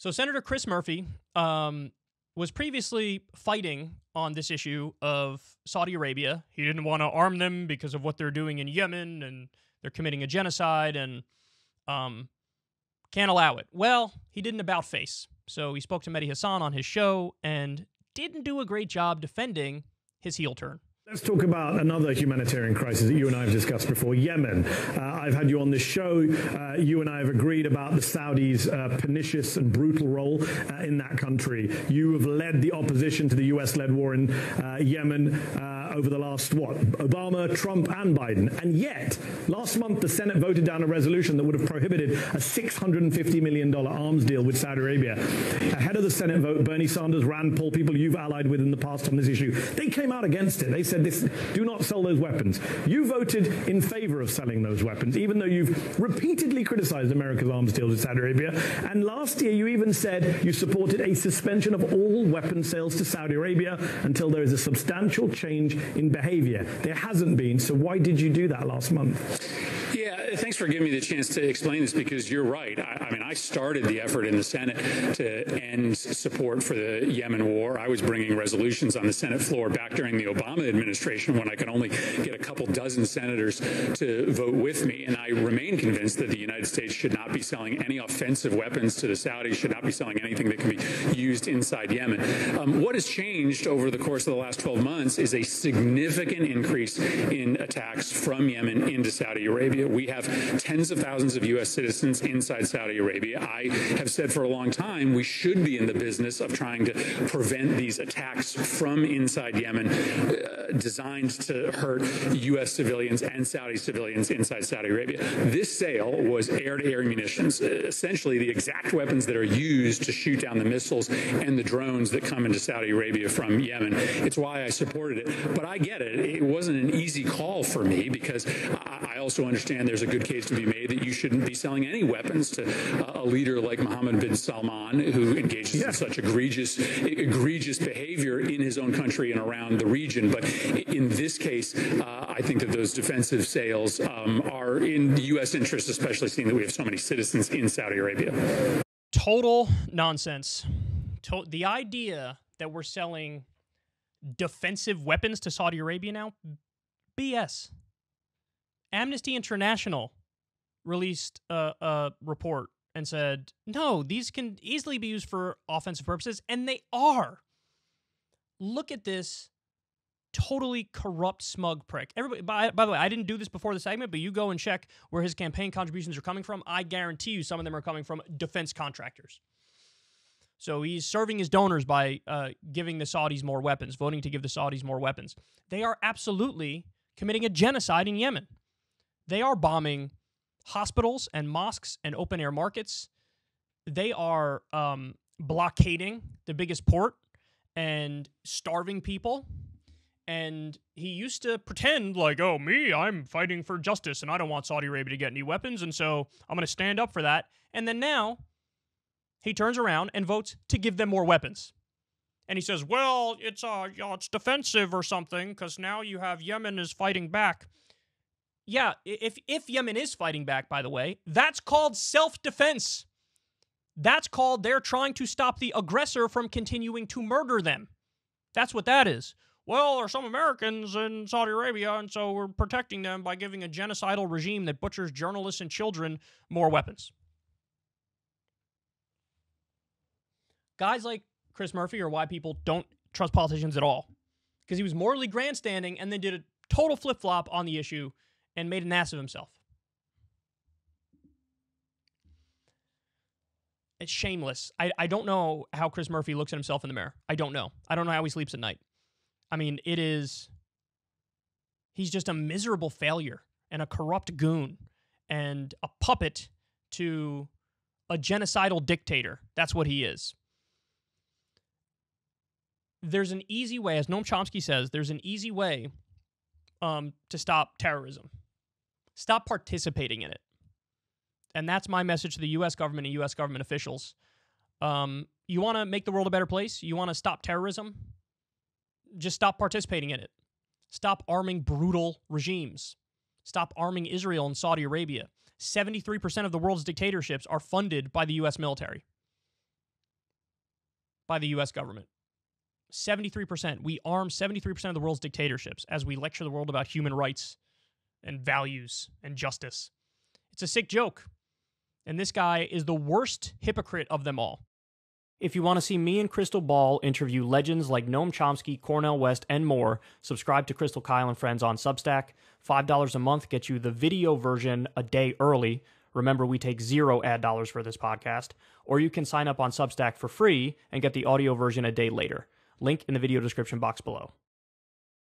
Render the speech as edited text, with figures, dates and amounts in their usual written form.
So Senator Chris Murphy was previously fighting on this issue of Saudi Arabia. He didn't want to arm them because of what they're doing in Yemen, and they're committing a genocide, and can't allow it. Well, he did an about-face. So he spoke to Mehdi Hassan on his show and didn't do a great job defending his heel turn. Let's talk about another humanitarian crisis that you and I have discussed before, Yemen. I've had you on this show. You and I have agreed about the Saudis' pernicious and brutal role in that country. You have led the opposition to the US-led war in Yemen over the last, Obama, Trump, and Biden. And yet, last month, the Senate voted down a resolution that would have prohibited a $650 million arms deal with Saudi Arabia. Ahead of the Senate vote, Bernie Sanders, Rand Paul, people you've allied with in the past on this issue, they came out against it. They said, do not sell those weapons. You voted in favor of selling those weapons, even though you've repeatedly criticized America's arms deal with Saudi Arabia. And last year, you even said you supported a suspension of all weapon sales to Saudi Arabia until there is a substantial change in behavior. There hasn't been, so why did you do that last month? Yeah, thanks for giving me the chance to explain this, because you're right. I mean, I started the effort in the Senate to end support for the Yemen war. I was bringing resolutions on the Senate floor back during the Obama administration when I could only get a couple dozen senators to vote with me. And I remain convinced that the United States should not be selling any offensive weapons to the Saudis, should not be selling anything that can be used inside Yemen. What has changed over the course of the last 12 months is a significant increase in attacks from Yemen into Saudi Arabia. We have tens of thousands of U.S. citizens inside Saudi Arabia. I have said for a long time we should be in the business of trying to prevent these attacks from inside Yemen designed to hurt U.S. civilians and Saudi civilians inside Saudi Arabia. This sale was air-to-air munitions, essentially the exact weapons that are used to shoot down the missiles and the drones that come into Saudi Arabia from Yemen. It's why I supported it. But I get it. It wasn't an easy call for me, because I also understand there's a good case to be made that you shouldn't be selling any weapons to a leader like Mohammed bin Salman, who engages in such egregious behavior in his own country and around the region. But in this case, I think that those defensive sales are in the U.S. interest, especially seeing that we have so many citizens in Saudi Arabia. Total nonsense. The idea that we're selling defensive weapons to Saudi Arabia now, BS. Amnesty International released a report and said, no, these can easily be used for offensive purposes, and they are. Look at this totally corrupt, smug prick. Everybody, by the way, I didn't do this before the segment, but you go and check where his campaign contributions are coming from. I guarantee you some of them are coming from defense contractors. So he's serving his donors by giving the Saudis more weapons, voting to give the Saudis more weapons. They are absolutely committing a genocide in Yemen. They are bombing hospitals and mosques and open-air markets. They are blockading the biggest port and starving people. And he used to pretend like, oh, I'm fighting for justice, and I don't want Saudi Arabia to get any weapons, and so I'm going to stand up for that. And then now he turns around and votes to give them more weapons. And he says, well, it's defensive or something, because now you have Yemen is fighting back. Yeah, if Yemen is fighting back, by the way, that's called self-defense. That's called they're trying to stop the aggressor from continuing to murder them. That's what that is. Well, there are some Americans in Saudi Arabia, and so we're protecting them by giving a genocidal regime that butchers journalists and children more weapons. Guys like Chris Murphy are why people don't trust politicians at all. Because he was morally grandstanding and then did a total flip-flop on the issue and made an ass of himself. It's shameless. I don't know how Chris Murphy looks at himself in the mirror. I don't know. I don't know how he sleeps at night. I mean, he's just a miserable failure and a corrupt goon and a puppet to a genocidal dictator. That's what he is. There's an easy way, as Noam Chomsky says, there's an easy way to stop terrorism. Stop participating in it. And that's my message to the U.S. government and U.S. government officials. You want to make the world a better place? You want to stop terrorism? Just stop participating in it. Stop arming brutal regimes. Stop arming Israel and Saudi Arabia. 73% of the world's dictatorships are funded by the U.S. military. by the U.S. government. 73%. We arm 73% of the world's dictatorships as we lecture the world about human rights and values and justice. It's a sick joke. And this guy is the worst hypocrite of them all. If you want to see me and Crystal Ball interview legends like Noam Chomsky, Cornel West, and more, subscribe to Crystal, Kyle, and Friends on Substack. $5 a month gets you the video version a day early. Remember, we take 0 ad dollars for this podcast. Or you can sign up on Substack for free and get the audio version a day later. Link in the video description box below.